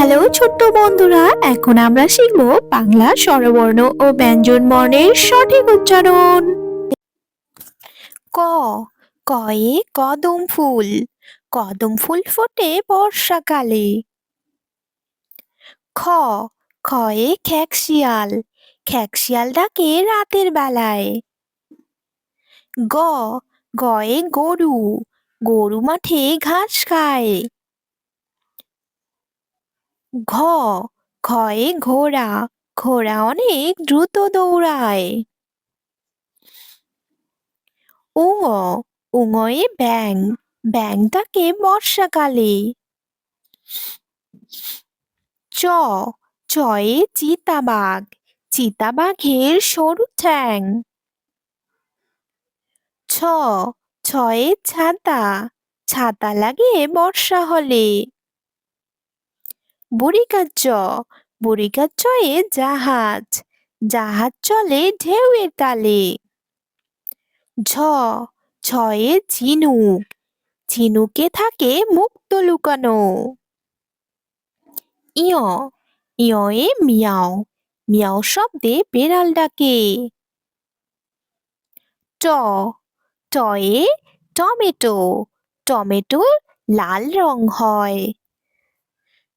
Hello ছোট্ট বন্ধুরা, এখন আমরা শিখব বাংলা স্বরবর্ণ ও ব্যঞ্জনবর্ণের সঠিক উচ্চারণ। ক, কয়ে কদম ফুল, কদম ফুল ফোটে বর্ষাকালে। খ, খয়ে খেকশিয়াল, খেকশিয়াল ডাকে রাতের বেলায়। গ, গয়ে গরু, গরু মাঠে ঘাস খায়। ঘ, ঘয়ে ঘোড়া, ঘোড়া অনেক দ্রুত দৌড়ায়। উঙ, উঙয়ে ব্যাং, ব্যাং ডাকে বর্ষাকালে। চ, চয়ে চিতাবাঘ, চিতাবাঘের সরু ঠ্যাং। ছ, ছয়ে ছাতা, ছাতা লাগে বর্ষা হলে। বুড়িকার চ, বুড়িকার চয়ে জাহাজ, জাহাজ চলে ঢেউয়ের তালে। ঝ, ঝয়ে ঝিনুক, ঝিনুকে থাকে মুক্ত লুকানো। ইয়, ইয়ে মিয়াও, মিয়াও শব্দে বেড়াল ডাকে। ট, টয়ে টমেটো, টমেটো লাল রং হয়।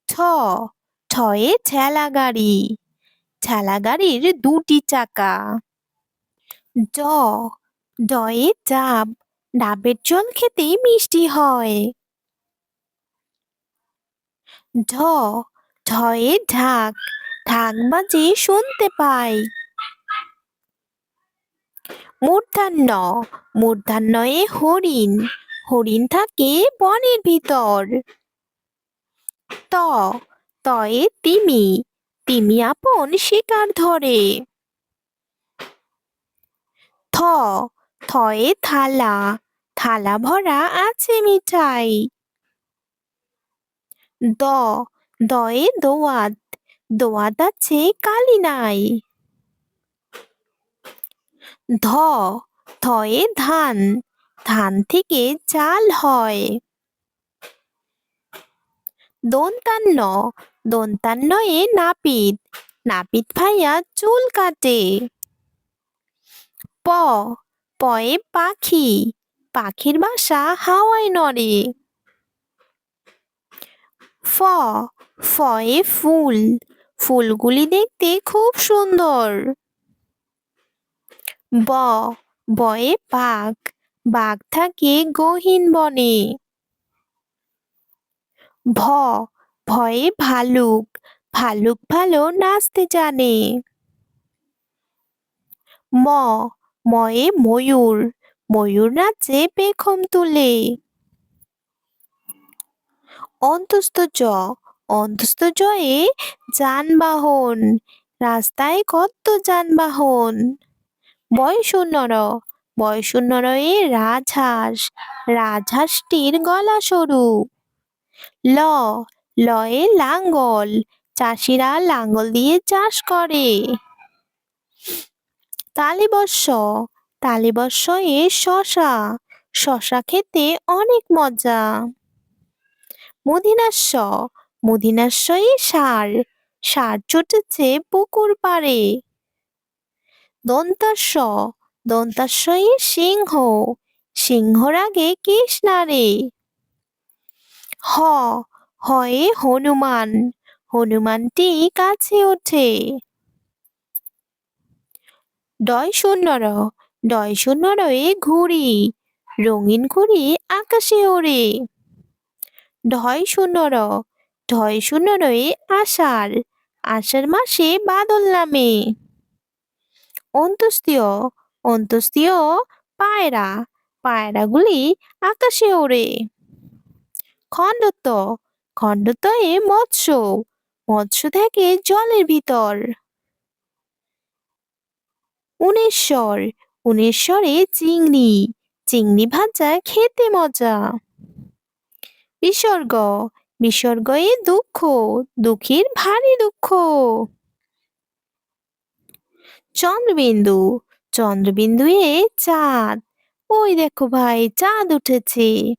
ঠ, ঠয়ে ঠেলা গাড়ি, ঠেলা গাড়ির দুটি চাকা। ড, ডয়ে ডাব, ডাবের জল খেতে মিষ্টি হয়। ঢ, ঢয়ে ঢাক, ঢাক বাজে শুনতে পাই। মূর্ধন্য, মূর্ধন্যয়ে হরিণ, হরিণ থাকে বনের ভিতর। ত, তয়ে তিমি, তিমি আপন শিকার ধরে। থ, থয়ে থালা, থালা ভরা আছে মিঠাই। দ, দয়ে দোয়াত, দোয়াত আছে কালি নাই। ধ, ধয়ে ধান, ধান থেকে চাল হয়। দন্তান্ন, দন্তান্নয়ে নাপিত, নাপিত ভাইয়া চুল কাটে। প, পয়ে পাখি, পাখির বাসা হাওয়ায় নড়ে। ফ, ফয়ে ফুল, ফুলগুলি দেখতে খুব সুন্দর। ব, বয়ে বাঘ, বাঘ থাকে গহীন বনে। ভ, ভয়ে ভালুক, ভালুক ভালো নাচতে জানে। ম, ময়ে ময়ূর, ময়ূর নাচে পেখম তুলে। অন্তস্থ জ, অন্তস্থ জয়ে যানবাহন, রাস্তায় কত যানবাহন। বয়শূন্য র, বয়শূন্য রয়ে রাজহাঁস, রাজহাঁসটির গলা সরু। ল, লয়ে লাঙ্গল, চাষিরা লাঙ্গল দিয়ে চাষ করে। তালিবস্য, তালিবস্যয়ে শশা, শশা খেতে অনেক মজা। মূর্ধন্যাস্য, মূর্ধন্যাস্যয়ে ষাঁড়, ষাঁড় ছুটেছে পুকুর পাড়ে। দন্তাস্য, দন্তাস্যয়ে সিংহ, সিংহর আগে কেশ নাড়ে। হ, হয়ে হনুমান, হনুমানটি কাছে ওঠে। ডয় শূন্য র, ডয় শূন্য রয়ে ঘুড়ি, রঙিন ঘুড়ি আকাশে ওড়ে। ঢয় শূন্য র, ঢয় শূন্য রয়ে আষাঢ়, আষাঢ় মাসে বাদল নামে। অন্ত্যেষ্টিয়, অন্ত্যেষ্টিয় পায়রা, পায়রাগুলি আকাশে ওড়ে। খণ্ডত্ব, খণ্ডত্বয়ে মৎস্য, মৎস্য থাকে জলের ভিতর। উনেশ্বর, উনেশ্বরে চিংড়ি, চিংড়ি ভাজা খেতে মজা। বিসর্গ, বিসর্গয়ে দুঃখ, দুঃখীর ভারী দুঃখ। চন্দ্রবিন্দু, চন্দ্রবিন্দুয়ে চাঁদ, ওই দেখো ভাই চাঁদ উঠেছে।